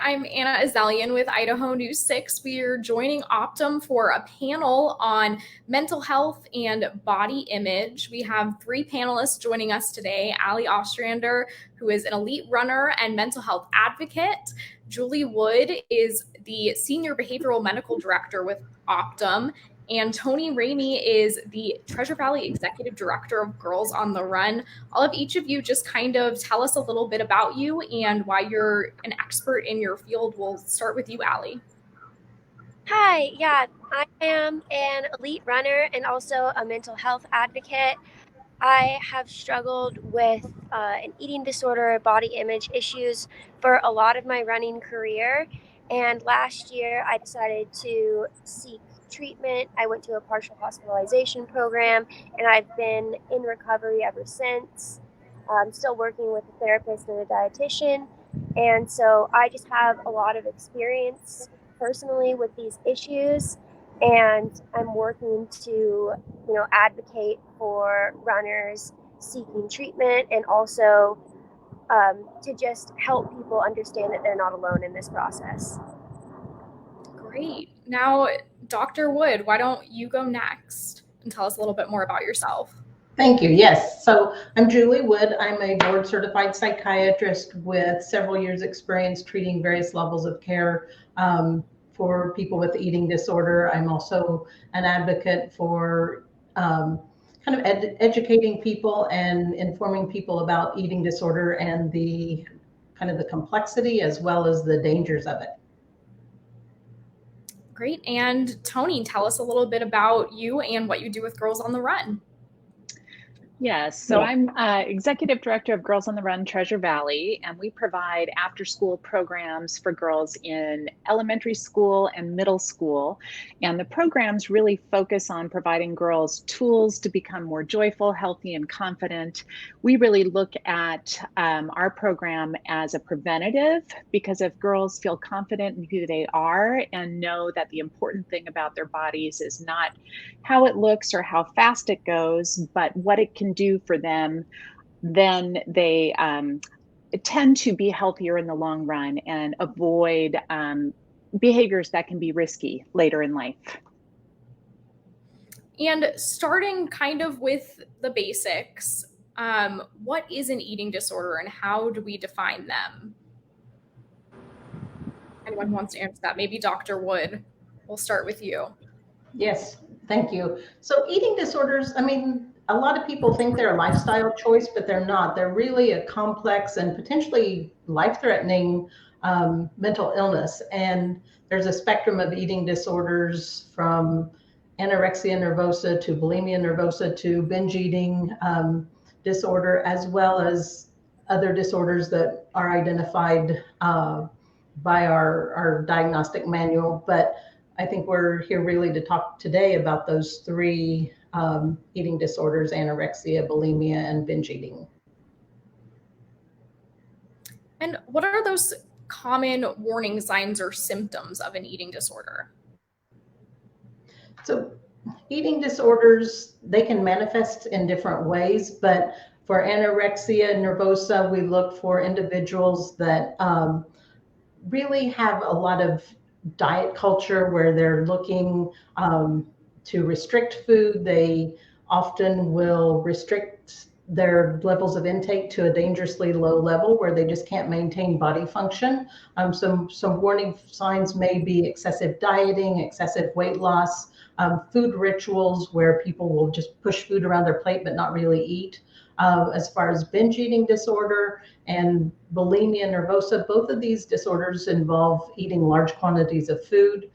I'm Anna Azalian with Idaho News 6. We are joining Optum for a panel on mental health and body image. We have three panelists joining us today. Ali Ostrander, who is an elite runner and mental health advocate. Julie Wood is the Senior Behavioral Medical Director with Optum. And Tony Ramey is the Treasure Valley Executive Director of Girls on the Run. I'll have each of you just kind of tell us a little bit about you and why you're an expert in your field. We'll start with you, Ali. Hi, yeah, I am an elite runner and also a mental health advocate. I have struggled with an eating disorder, body image issues for a lot of my running career. And last year, I decided to seek treatment. I went to a partial hospitalization program, and I've been in recovery ever since. I'm still working with a therapist and a dietitian. And so I just have a lot of experience personally with these issues, and I'm working to advocate for runners seeking treatment, and also to just help people understand that they're not alone in this process. Great. Now, Dr. Wood, why don't you go next and tell us a little bit more about yourself? Thank you. Yes. So I'm Julie Wood. I'm a board certified psychiatrist with several years experience treating various levels of care for people with eating disorder. I'm also an advocate for kind of educating people and informing people about eating disorder and the kind of the complexity as well as the dangers of it. Great. And Tony, tell us a little bit about you and what you do with Girls on the Run. Yes, so I'm Executive Director of Girls on the Run Treasure Valley, and we provide after-school programs for girls in elementary school and middle school. And the programs really focus on providing girls tools to become more joyful, healthy, and confident. We really look at our program as a preventative, because if girls feel confident in who they are and know that the important thing about their bodies is not how it looks or how fast it goes, but what it can do for them, then they tend to be healthier in the long run and avoid behaviors that can be risky later in life. And starting kind of with the basics, what is an eating disorder and how do we define them? Anyone who wants to answer that? Maybe Dr. Wood. We'll start with you. Yes, thank you. So eating disorders, I mean, a lot of people think they're a lifestyle choice, but they're not. They're really a complex and potentially life-threatening mental illness. And there's a spectrum of eating disorders from anorexia nervosa to bulimia nervosa to binge eating disorder, as well as other disorders that are identified by our diagnostic manual. But I think we're here really to talk today about those three eating disorders: anorexia, bulimia, and binge eating. And what are those common warning signs or symptoms of an eating disorder? So eating disorders, they can manifest in different ways, but for anorexia nervosa, we look for individuals that really have a lot of diet culture where they're looking to restrict food. They often will restrict their levels of intake to a dangerously low level where they just can't maintain body function. Some warning signs may be excessive dieting, excessive weight loss, food rituals where people will just push food around their plate but not really eat. As far as binge eating disorder and bulimia nervosa, both of these disorders involve eating large quantities of food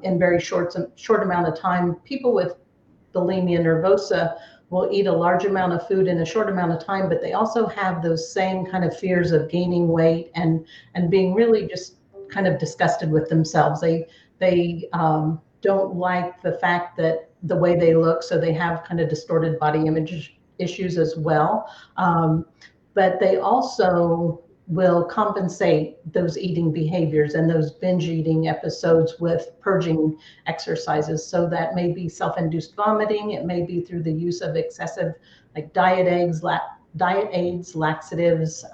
in very short amount of time. People with bulimia nervosa will eat a large amount of food in a short amount of time, but they also have those same kind of fears of gaining weight and being really just kind of disgusted with themselves. They don't like the fact that the way they look, so they have kind of distorted body image issues as well. But they also will compensate those eating behaviors and those binge eating episodes with purging exercises. So that may be self-induced vomiting. It may be through the use of excessive like diet aids, laxatives,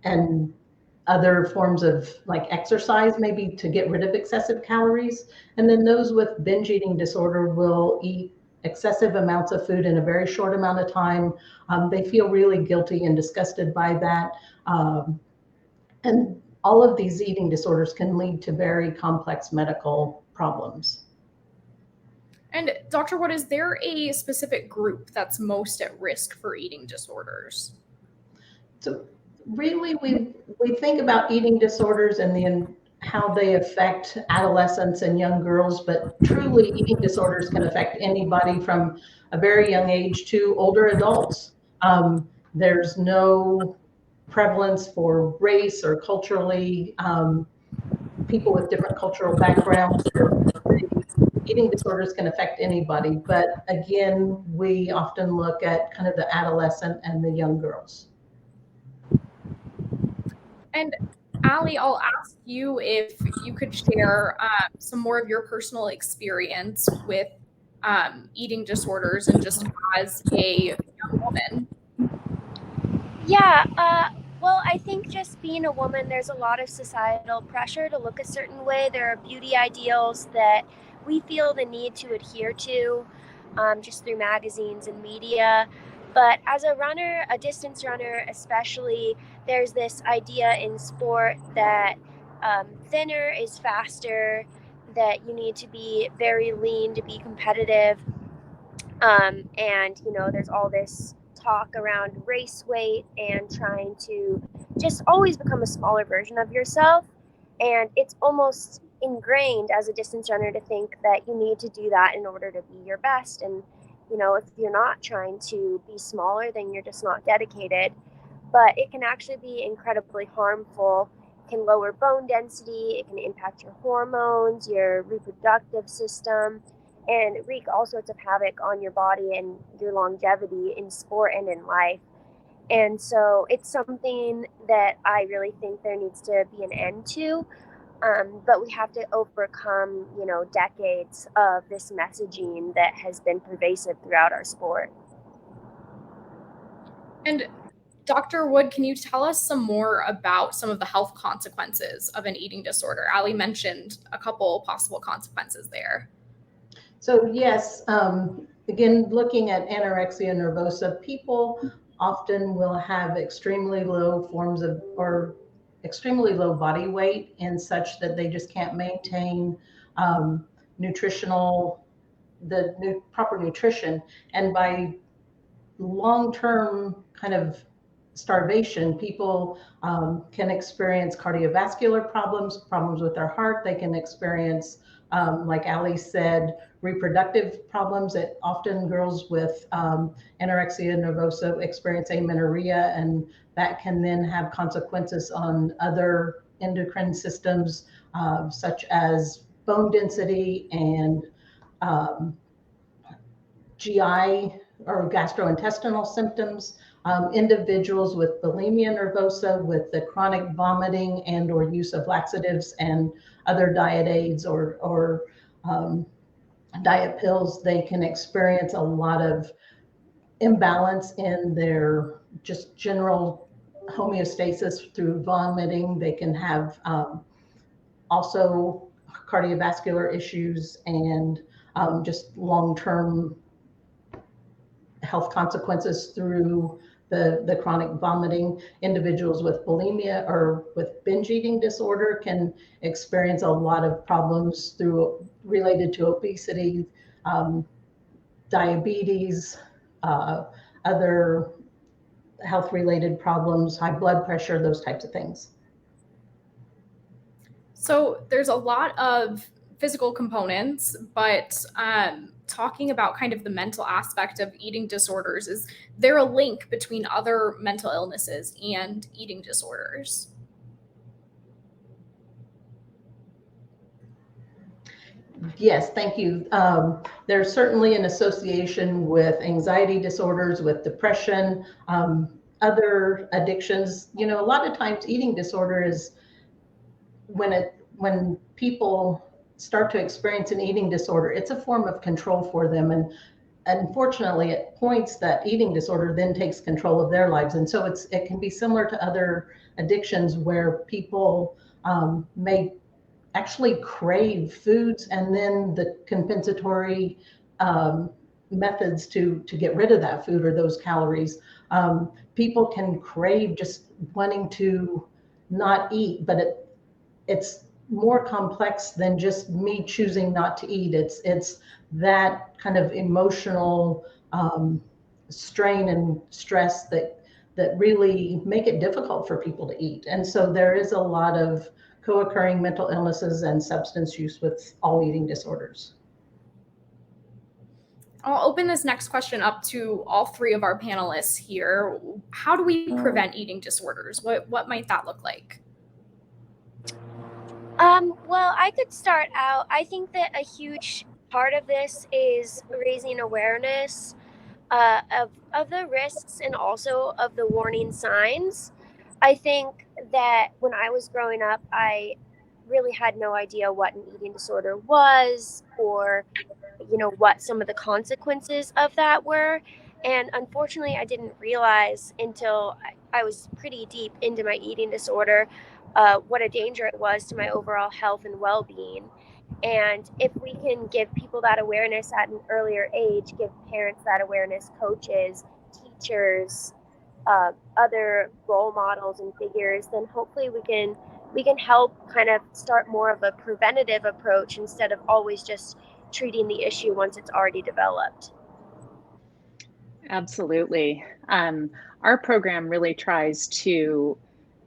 and other forms of like exercise, maybe to get rid of excessive calories. And then those with binge eating disorder will eat excessive amounts of food in a very short amount of time. They feel really guilty and disgusted by that. And all of these eating disorders can lead to very complex medical problems. And Dr. Wood, is there a specific group that's most at risk for eating disorders? So really, we think about eating disorders and how they affect adolescents and young girls, but truly eating disorders can affect anybody from a very young age to older adults. There's no prevalence for race or culturally, people with different cultural backgrounds. Eating disorders can affect anybody, but again, we often look at kind of the adolescent and the young girls. And Allie, I'll ask you if you could share some more of your personal experience with eating disorders and just as a young woman. Yeah, well, I think just being a woman, there's a lot of societal pressure to look a certain way. There are beauty ideals that we feel the need to adhere to just through magazines and media. But as a runner, a distance runner especially, there's this idea in sport that thinner is faster, that you need to be very lean to be competitive. And, there's all this talk around race weight and trying to just always become a smaller version of yourself. And it's almost ingrained as a distance runner to think that you need to do that in order to be your best. And, if you're not trying to be smaller, then you're just not dedicated. But it can actually be incredibly harmful. It can lower bone density, it can impact your hormones, your reproductive system, and wreak all sorts of havoc on your body and your longevity in sport and in life. And so it's something that I really think there needs to be an end to. But we have to overcome, decades of this messaging that has been pervasive throughout our sport. And Dr. Wood, can you tell us some more about some of the health consequences of an eating disorder? Allie mentioned a couple possible consequences there. So yes, again, looking at anorexia nervosa, people often will have extremely low forms of, or extremely low body weight and such that they just can't maintain proper nutrition. And by long-term kind of starvation, people can experience cardiovascular problems with their heart. They can experience, like Ali said, reproductive problems. That often girls with anorexia nervosa experience amenorrhea, and that can then have consequences on other endocrine systems, such as bone density and GI or gastrointestinal symptoms. Individuals with bulimia nervosa, with the chronic vomiting and or use of laxatives and other diet aids or diet pills, they can experience a lot of imbalance in their just general homeostasis through vomiting. They can have also cardiovascular issues and just long-term health consequences through the chronic vomiting. Individuals with bulimia or with binge eating disorder can experience a lot of problems related to obesity, diabetes, other health related problems, high blood pressure, those types of things. So there's a lot of physical components, but talking about kind of the mental aspect of eating disorders, is there a link between other mental illnesses and eating disorders? Yes, thank you. There's certainly an association with anxiety disorders, with depression, other addictions. A lot of times eating disorder is when people start to experience an eating disorder, it's a form of control for them. And unfortunately, at points that eating disorder then takes control of their lives. And so it can be similar to other addictions where people may actually crave foods, and then the compensatory um, methods to get rid of that food or those calories. People can crave just wanting to not eat, but it's more complex than just me choosing not to eat. It's that kind of emotional strain and stress that really make it difficult for people to eat. And so there is a lot of co-occurring mental illnesses and substance use with all eating disorders. I'll open this next question up to all three of our panelists here. How do we prevent eating disorders? What might that look like? Well, I could start out. I think that a huge part of this is raising awareness of the risks and also of the warning signs. I think that when I was growing up, I really had no idea what an eating disorder was, or what some of the consequences of that were. And unfortunately, I didn't realize until I was pretty deep into my eating disorder what a danger it was to my overall health and well-being. And if we can give people that awareness at an earlier age, give parents that awareness, coaches, teachers, other role models and figures, then hopefully we can help kind of start more of a preventative approach instead of always just treating the issue once it's already developed. Absolutely. Our program really tries to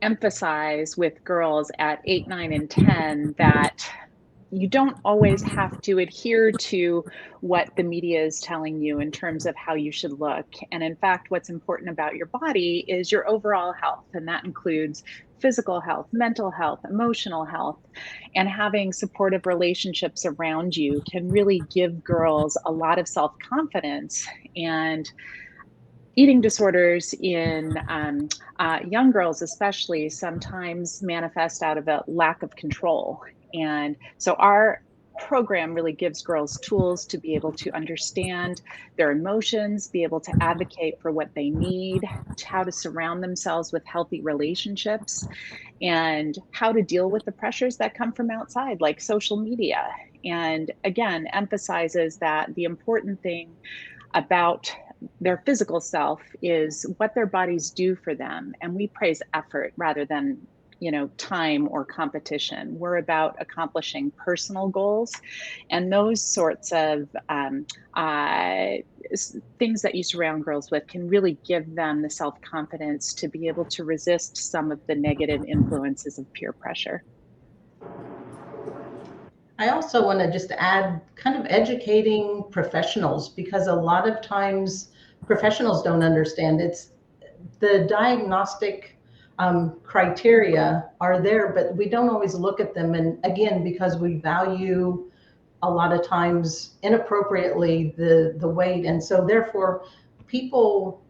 emphasize with girls at 8, 9, and 10 that you don't always have to adhere to what the media is telling you in terms of how you should look. And in fact, what's important about your body is your overall health, and that includes physical health, mental health, emotional health. And having supportive relationships around you can really give girls a lot of self confidence. And eating disorders in young girls, especially, sometimes manifest out of a lack of control. And so our program really gives girls tools to be able to understand their emotions, be able to advocate for what they need, how to surround themselves with healthy relationships, and how to deal with the pressures that come from outside, like social media. And again, emphasizes that the important thing about their physical self is what their bodies do for them. And we praise effort rather than time or competition. We're about accomplishing personal goals, and those sorts of things that you surround girls with can really give them the self-confidence to be able to resist some of the negative influences of peer pressure. I also want to just add kind of educating professionals, because a lot of times professionals don't understand. It's the diagnostic criteria are there, but we don't always look at them. And again, because we value a lot of times inappropriately the weight. And so therefore people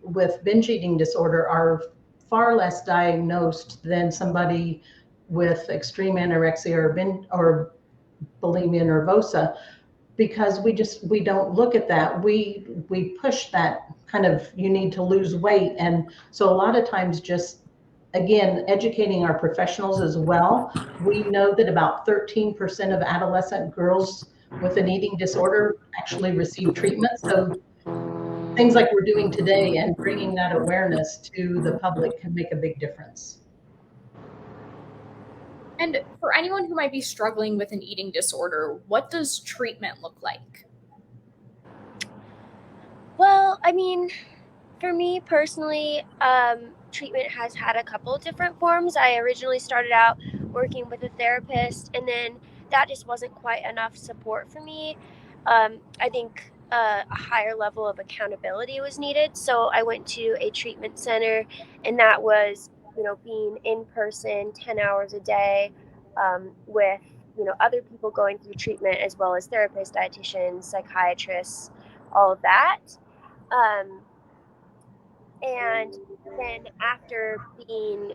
with binge eating disorder are far less diagnosed than somebody with extreme anorexia or bulimia nervosa, because we don't look at that. We push that kind of, you need to lose weight. And so a lot of times, just again, educating our professionals as well. We know that about 13% of adolescent girls with an eating disorder actually receive treatment. So things like we're doing today and bringing that awareness to the public can make a big difference. And for anyone who might be struggling with an eating disorder, what does treatment look like? Well, I mean, for me personally, treatment has had a couple of different forms. I originally started out working with a therapist, and then that just wasn't quite enough support for me. I think a higher level of accountability was needed. So I went to a treatment center, and that was, being in person 10 hours a day with, other people going through treatment, as well as therapists, dietitians, psychiatrists, all of that. Um, and then after leaving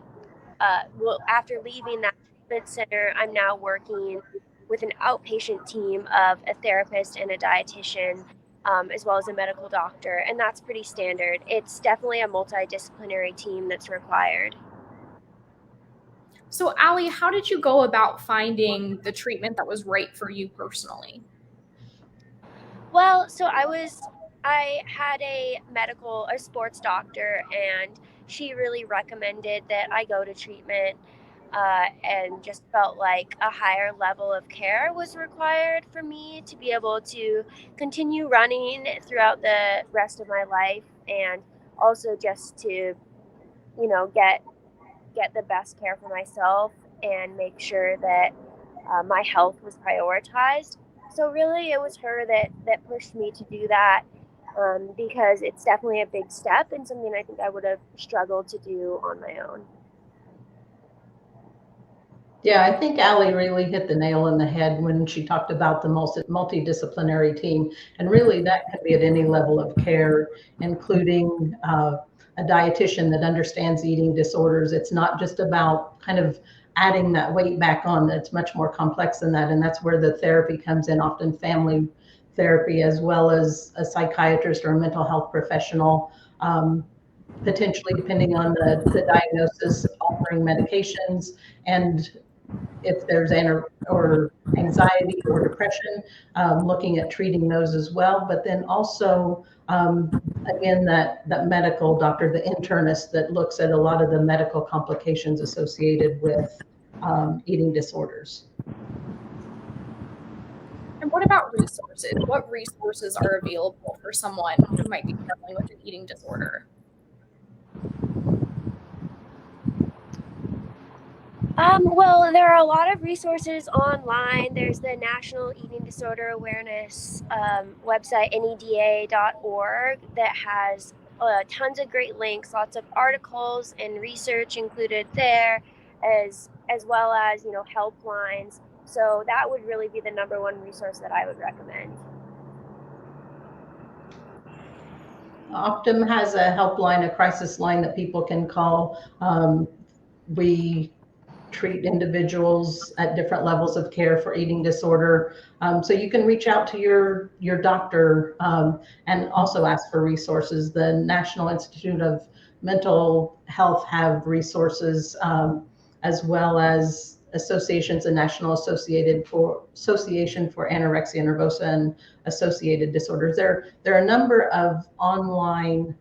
that treatment center, I'm now working with an outpatient team of a therapist and a dietitian, as well as a medical doctor, and that's pretty standard. It's definitely a multidisciplinary team that's required. So, Allie, how did you go about finding the treatment that was right for you personally? Well, so I had a sports doctor, and she really recommended that I go to treatment, and just felt like a higher level of care was required for me to be able to continue running throughout the rest of my life, and also just to, get the best care for myself and make sure that my health was prioritized. So really, it was her that pushed me to do that, because it's definitely a big step and something I think I would have struggled to do on my own. Yeah, I think Allie really hit the nail on the head when she talked about the multidisciplinary team. And really, that can be at any level of care, including a dietitian that understands eating disorders. It's not just about kind of adding that weight back on, it's much more complex than that. And that's where the therapy comes in, often family therapy, as well as a psychiatrist or a mental health professional. Potentially, depending on the diagnosis, offering medications, and if there's or anxiety or depression, looking at treating those as well. But then also, again, that medical doctor, the internist that looks at a lot of the medical complications associated with eating disorders. And what about resources? What resources are available for someone who might be struggling with an eating disorder? Well, there are a lot of resources online. There's the National Eating Disorder Awareness website, NEDA.org, that has tons of great links, lots of articles and research included there, as well as helplines. So that would really be the number one resource that I would recommend. Optum has a helpline, a crisis line that people can call. We treat individuals at different levels of care for eating disorder. So you can reach out to your doctor, and also ask for resources. The National Institute of Mental Health have resources, as well as associations, the National Association for Anorexia Nervosa and Associated Disorders. There are a number of online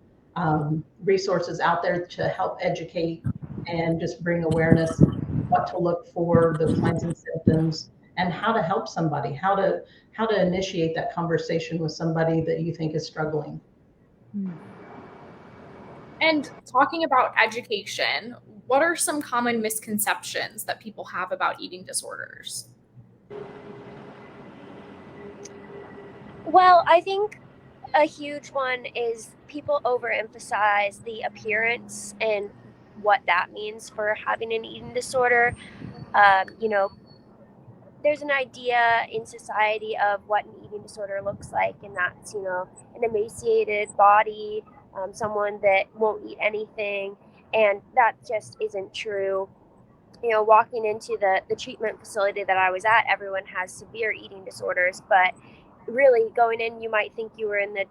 resources out there to help educate and just bring awareness, what to look for, the signs and symptoms, and how to help somebody, how to initiate that conversation with somebody that you think is struggling. And talking about education, what are some common misconceptions that people have about eating disorders? Well, I think a huge one is people overemphasize the appearance and what that means for having an eating disorder. There's an idea in society of what an eating disorder looks like, and that's, an emaciated body, someone that won't eat anything, and that just isn't true. Walking into the treatment facility that I was at, everyone has severe eating disorders, but really going in, you might think you were in the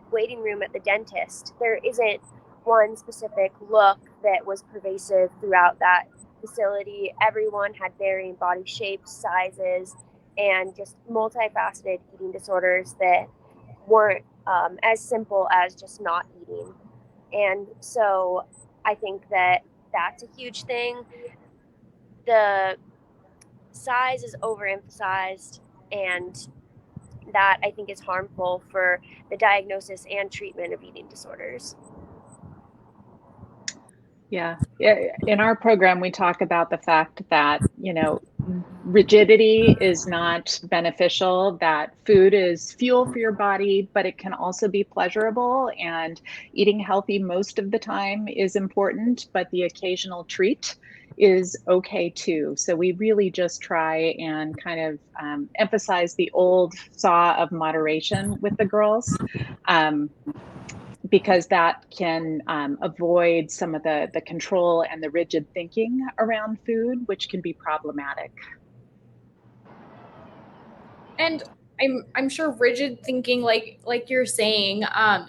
waiting room at the dentist. There isn't one specific look that was pervasive throughout that facility. Everyone had varying body shapes, sizes, and just multifaceted eating disorders that weren't as simple as just not eating. And so I think that that's a huge thing. The size is overemphasized, and that I think is harmful for the diagnosis and treatment of eating disorders. Yeah. In our program, we talk about the fact that, rigidity is not beneficial, that food is fuel for your body, but it can also be pleasurable, and eating healthy most of the time is important, but the occasional treat is okay too. So we really just try and kind of emphasize the old saw of moderation with the girls. Because that can avoid some of the control and the rigid thinking around food, which can be problematic. And I'm sure rigid thinking, like you're saying,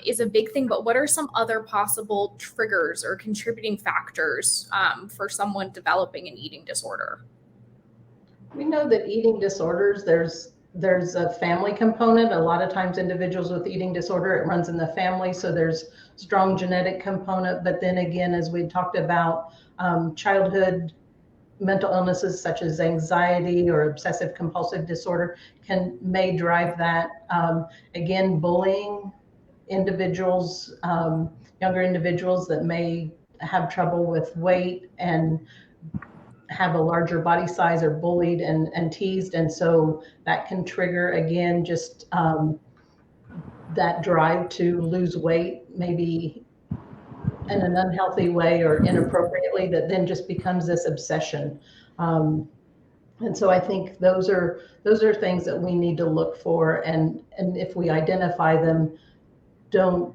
is a big thing. But what are some other possible triggers or contributing factors for someone developing an eating disorder? We know that eating disorders, there's a family component. A lot of times individuals with eating disorder, it runs in the family, so there's strong genetic component. But then again, as we talked about, childhood mental illnesses such as anxiety or obsessive compulsive disorder may drive that. Again, bullying individuals, younger individuals that may have trouble with weight and have a larger body size are bullied and teased. And so that can trigger, again, just that drive to lose weight, maybe in an unhealthy way or inappropriately, that then just becomes this obsession. And so I think those are things that we need to look for, and if we identify them, don't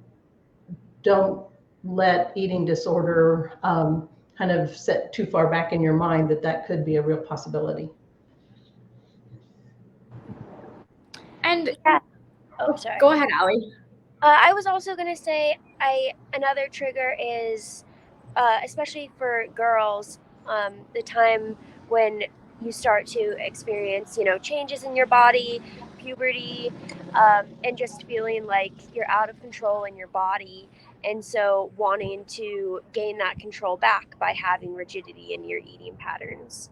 let eating disorder kind of set too far back in your mind that could be a real possibility. And Yeah. Oh, sorry. Go ahead, Allie. I was also going to say another trigger is, especially for girls, the time when you start to experience, changes in your body, puberty, and just feeling like you're out of control in your body. And so wanting to gain that control back by having rigidity in your eating patterns.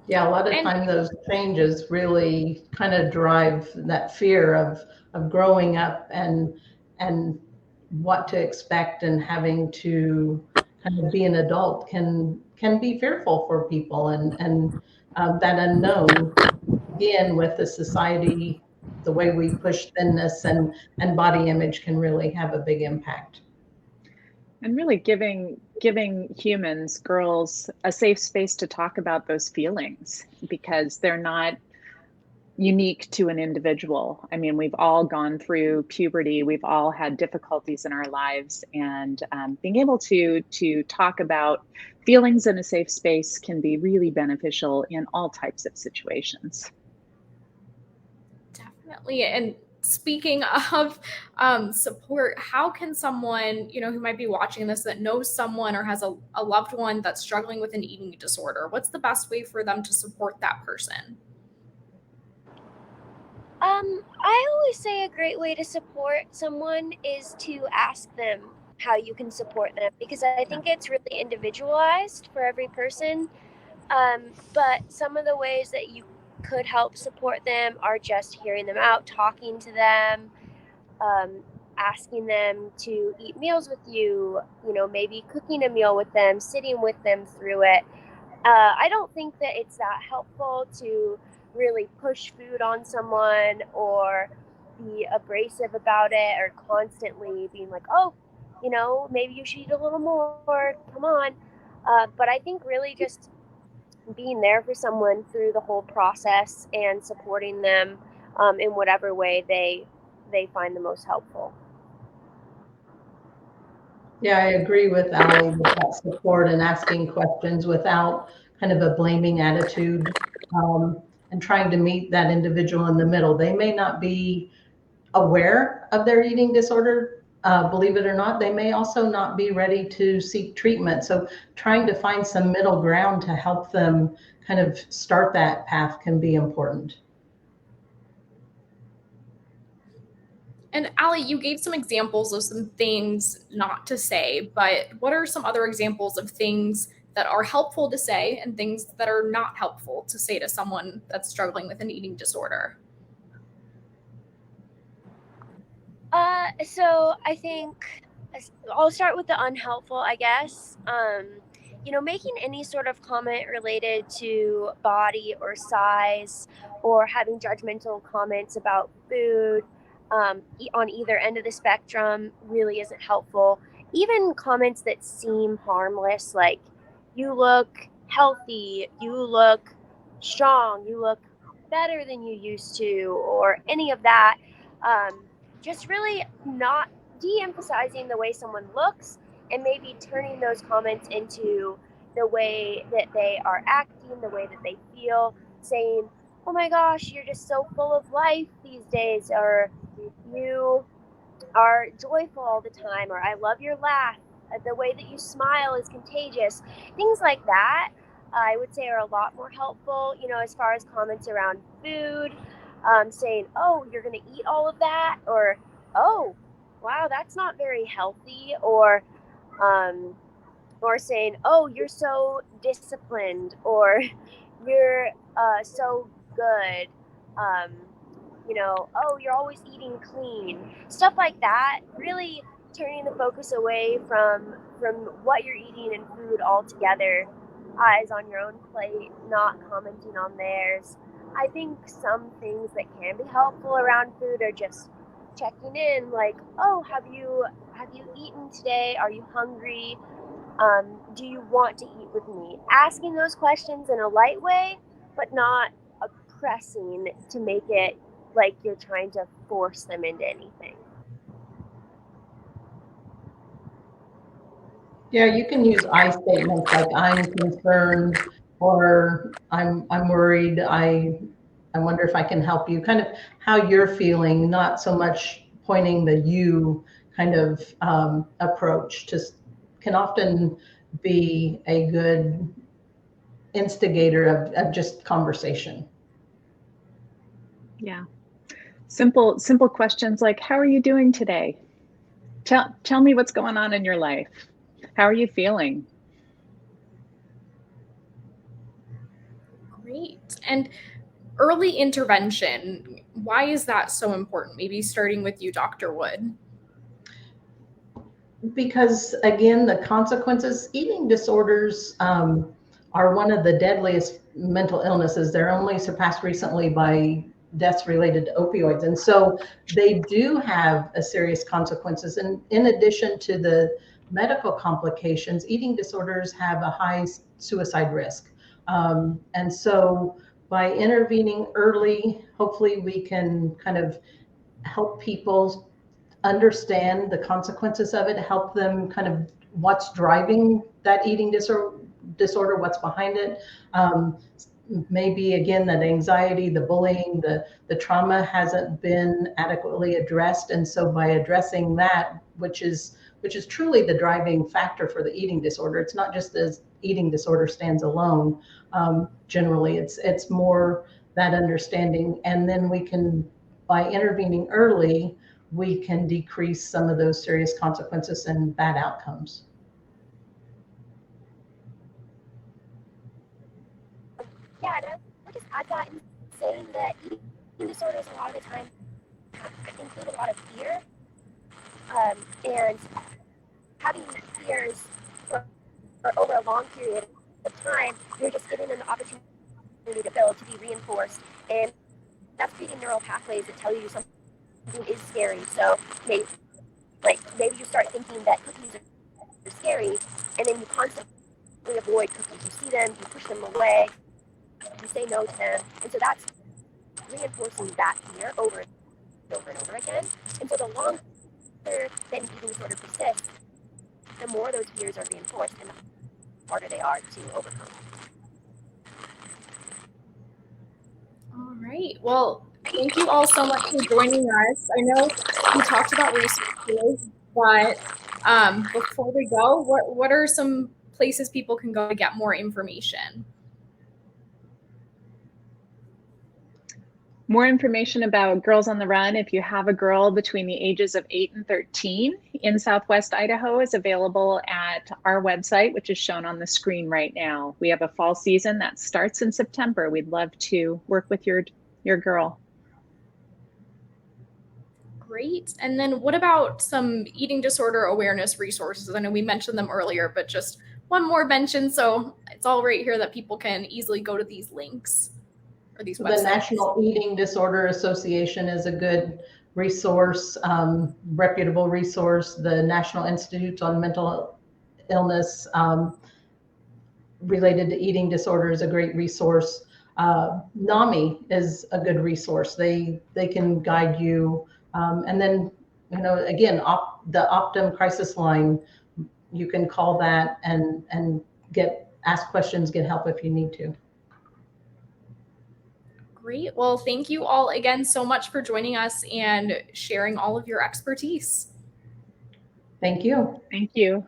Yeah, a lot of time those changes really kind of drive that fear of growing up and what to expect, and having to kind of be an adult can be fearful for people, and that unknown, again, with the society, the way we push thinness and body image can really have a big impact. And really giving humans, girls, a safe space to talk about those feelings, because they're not unique to an individual. I mean, we've all gone through puberty, we've all had difficulties in our lives, and being able to talk about feelings in a safe space can be really beneficial in all types of situations. Definitely. And speaking of support, how can someone, who might be watching this, that knows someone or has a loved one that's struggling with an eating disorder, what's the best way for them to support that person? I always say a great way to support someone is to ask them how you can support them, because I think it's really individualized for every person. But some of the ways that you could help support them are just hearing them out, talking to them, asking them to eat meals with you, maybe cooking a meal with them, sitting with them through it. I don't think that it's that helpful to really push food on someone or be abrasive about it, or constantly being like, oh, maybe you should eat a little more, come on. But I think really just being there for someone through the whole process and supporting them in whatever way they find the most helpful. Yeah, I agree with Allie with that support and asking questions without kind of a blaming attitude, and trying to meet that individual in the middle. They may not be aware of their eating disorder, believe it or not. They may also not be ready to seek treatment. So trying to find some middle ground to help them kind of start that path can be important. And Allie, you gave some examples of some things not to say, but what are some other examples of things that are helpful to say and things that are not helpful to say to someone that's struggling with an eating disorder? So I think I'll start with the unhelpful, I guess. Making any sort of comment related to body or size, or having judgmental comments about food on either end of the spectrum really isn't helpful. Even comments that seem harmless, like you look healthy, you look strong, you look better than you used to, or any of that. Just really not de-emphasizing the way someone looks, and maybe turning those comments into the way that they are acting, the way that they feel, saying, oh my gosh, you're just so full of life these days, or you are joyful all the time, or I love your laugh, the way that you smile is contagious. Things like that, I would say, are a lot more helpful, as far as comments around food, saying, oh, you're going to eat all of that, or, oh, wow, that's not very healthy, um, or saying, oh, you're so disciplined, or you're so good. Um, oh, you're always eating clean. Stuff like that, really turning the focus away from what you're eating and food altogether. Eyes on your own plate, not commenting on theirs. I think some things that can be helpful around food are just checking in, like, oh, have you eaten today? Are you hungry? Do you want to eat with me? Asking those questions in a light way, but not pressing to make it like you're trying to force them into anything. Yeah, you can use I statements like I'm concerned or I'm worried. I wonder if I can help you. Kind of how you're feeling, not so much pointing the you kind of approach. Just can often be a good instigator of just conversation. Yeah. Simple questions like, how are you doing today? Tell me what's going on in your life. How are you feeling? Great. And early intervention, why is that so important? Maybe starting with you, Dr. Wood. Because again, the consequences, eating disorders are one of the deadliest mental illnesses. They're only surpassed recently by deaths related to opioids. And so they do have a serious consequences. And in addition to the medical complications, eating disorders have a high suicide risk. And so by intervening early, hopefully we can kind of help people understand the consequences of it, help them kind of what's driving that eating disorder, what's behind it. Maybe again, that anxiety, the bullying, the trauma hasn't been adequately addressed. And so by addressing that, which is truly the driving factor for the eating disorder, it's not just as eating disorder stands alone. Generally, it's more that understanding. And then we can, by intervening early, we can decrease some of those serious consequences and bad outcomes. Yeah, and I would just add that in saying that eating disorders a lot of the time include a lot of fear, and having fears for over a long period of time, you're just giving them the opportunity to build, to be reinforced, and that's creating neural pathways that tell you something is scary. So maybe you start thinking that cookies are scary, and then you constantly avoid cookies. You see them, you push them away, you say no to them, and so that's reinforcing that fear over and over and over again. And so the longer that an eating disorder persists, the more those fears are reinforced and the harder they are to overcome. All right. Well, thank you all so much for joining us. I know we talked about resources, but before we go, what are some places people can go to get more information? More information about Girls on the Run, if you have a girl between the ages of 8 and 13 in Southwest Idaho, is available at our website, which is shown on the screen right now. We have a fall season that starts in September. We'd love to work with your girl. Great. And then what about some eating disorder awareness resources? I know we mentioned them earlier, but just one more mention so it's all right here that people can easily go to these links. These websites. The National Eating Disorder Association is a good resource, reputable resource. The National Institute on Mental Illness related to eating disorder is a great resource. NAMI is a good resource. They can guide you. And then, again, the Optum crisis line, you can call that and ask questions, get help if you need to. Great. Well, thank you all again so much for joining us and sharing all of your expertise. Thank you. Thank you.